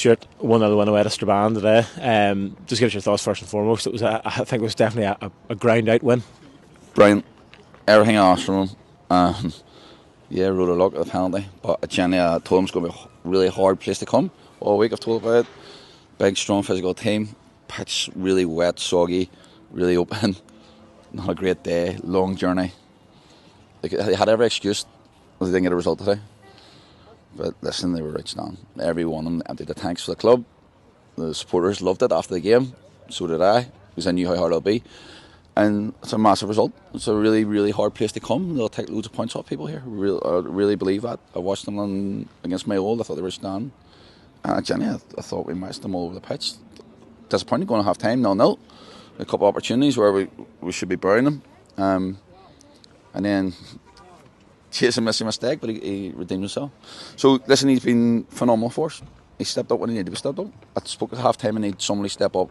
Stuart, 1-0 win away to Strabane today. Just give us your thoughts first and foremost. I think it was definitely a ground out win. Brilliant. Everything I asked from him. Rode a luck at the penalty, but I told him it's going to be a really hard place to come all week. I've told about it. Big, strong, physical team. Pitch really wet, soggy, really open. Not a great day. Long journey. They had every excuse. They didn't get a result today. But listen, they were rich down. Every one of them emptied the tanks for the club. The supporters loved it after the game. So did I, because I knew how hard it'll be. And it's a massive result. It's a really, really hard place to come. They'll take loads of points off people here. I really believe that. I watched them against my old. I thought they were down. Jenny, I thought we matched them all over the pitch. Disappointing going to half time, 0-0. A couple of opportunities where we should be burying them. And then Jason missed a mistake, but he redeemed himself. So listen, he's been phenomenal for us. He stepped up when he needed to be stepped up. I spoke at half time and need somebody to step up.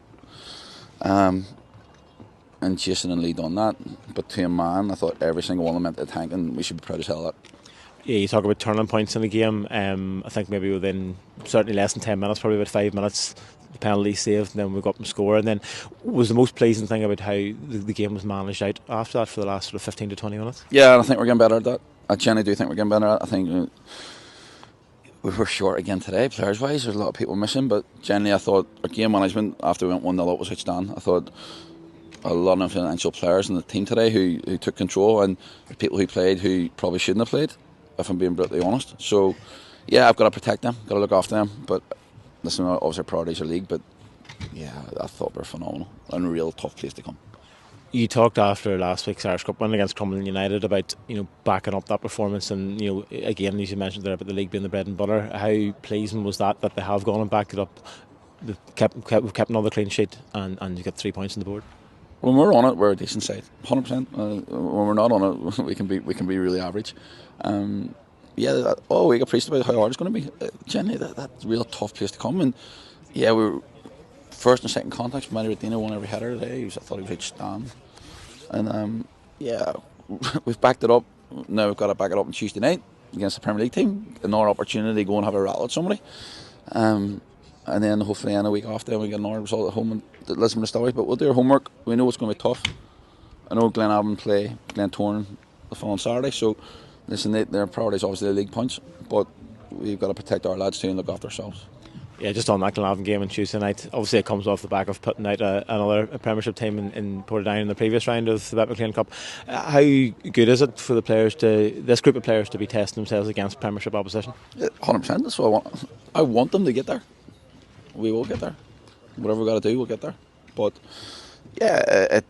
And Jason and lead on that. But to a man, I thought every single one of them went to the tank, and we should be proud as hell of that. Yeah, you talk about turning points in the game. I think maybe within certainly less than 10 minutes, probably about 5 minutes, the penalty saved, and then we got them score. And then was the most pleasing thing about how the game was managed out after that for the last sort of 15 to 20 minutes? Yeah, and I think we're getting better at that. I genuinely do think we're getting better at it. I think we were short again today, players wise. There's a lot of people missing, but generally I thought our game management after we went 1-0 was outstanding. I thought a lot of influential players in the team today who took control, and people who played who probably shouldn't have played, if I'm being brutally honest. So yeah, I've got to protect them, got to look after them. But listen, obviously our priorities are league, but yeah, I thought we were phenomenal and a real tough place to come. You talked after last week's Irish Cup win against Crumlin United about backing up that performance, and again, as you mentioned there about the league being the bread and butter. How pleasing was that they have gone and backed it up? We've kept another clean sheet, and you get 3 points on the board. When we're on it, we're a decent side, 100%. When we're not on it, we can be really average. We appreciate about how hard it's going to be. Generally, that's a real tough place to come. And yeah, we were first and second contacts. Matty Radina won every header today. I thought he was outstanding. And we've backed it up. Now we've got to back it up on Tuesday night against the Premier League team. Another opportunity to go and have a rattle at somebody. And then hopefully in a week after we get another result at home and listen to the stories. But we'll do our homework. We know it's going to be tough. I know Glenavon play Glentoran the following Saturday, so listen, their priority is obviously the league points, but we've got to protect our lads too and look after ourselves. Yeah, just on that Glenavon game on Tuesday night, obviously it comes off the back of putting out another Premiership team in Portadown in the previous round of the Bet McLean Cup. How good is it for this group of players to be testing themselves against Premiership opposition? 100%. That's what I want. I want them to get there. We will get there. Whatever we've got to do, we'll get there. But yeah, it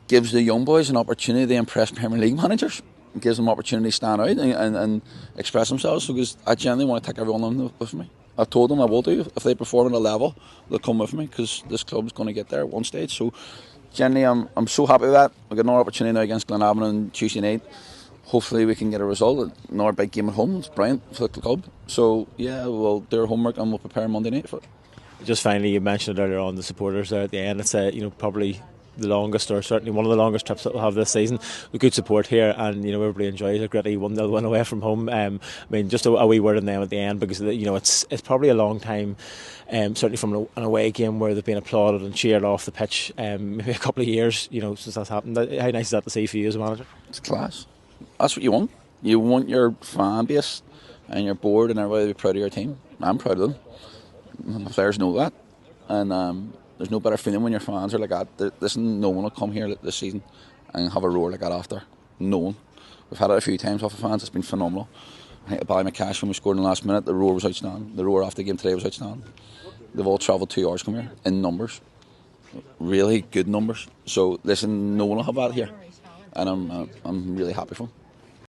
gives the young boys an opportunity to impress Premier League managers. It gives them an opportunity to stand out and express themselves, because I genuinely want to take every one of them with me. I've told them I will do. If they perform at a level, they'll come with me, because this club's going to get there at one stage. So genuinely, I'm so happy with that. We've got another opportunity now against Glenavon on Tuesday night. Hopefully we can get a result. Another big game at home. It's brilliant for the club. So yeah, we'll do our homework and we'll prepare Monday night for it. Just finally, you mentioned it earlier on, the supporters there at the end. It's probably the longest, or certainly one of the longest trips that we'll have this season. With good support here, and everybody enjoys a gritty 1-0 win away from home. Just a wee word on them at the end, because it's probably a long time, certainly from an away game where they've been applauded and cheered off the pitch. Maybe a couple of years, since that's happened. How nice is that to see for you as a manager? It's class. That's what you want. You want your fan base and your board and everybody to be proud of your team. I'm proud of them. The players know that, and there's no better feeling when your fans are like that. Listen, no one will come here this season and have a roar like that after. No one. We've had it a few times off the fans. It's been phenomenal. I think at Ballymacash when we scored in the last minute, the roar was outstanding. The roar after the game today was outstanding. They've all travelled 2 hours to come here in numbers, really good numbers. So listen, no one will have that here, and I'm really happy for them.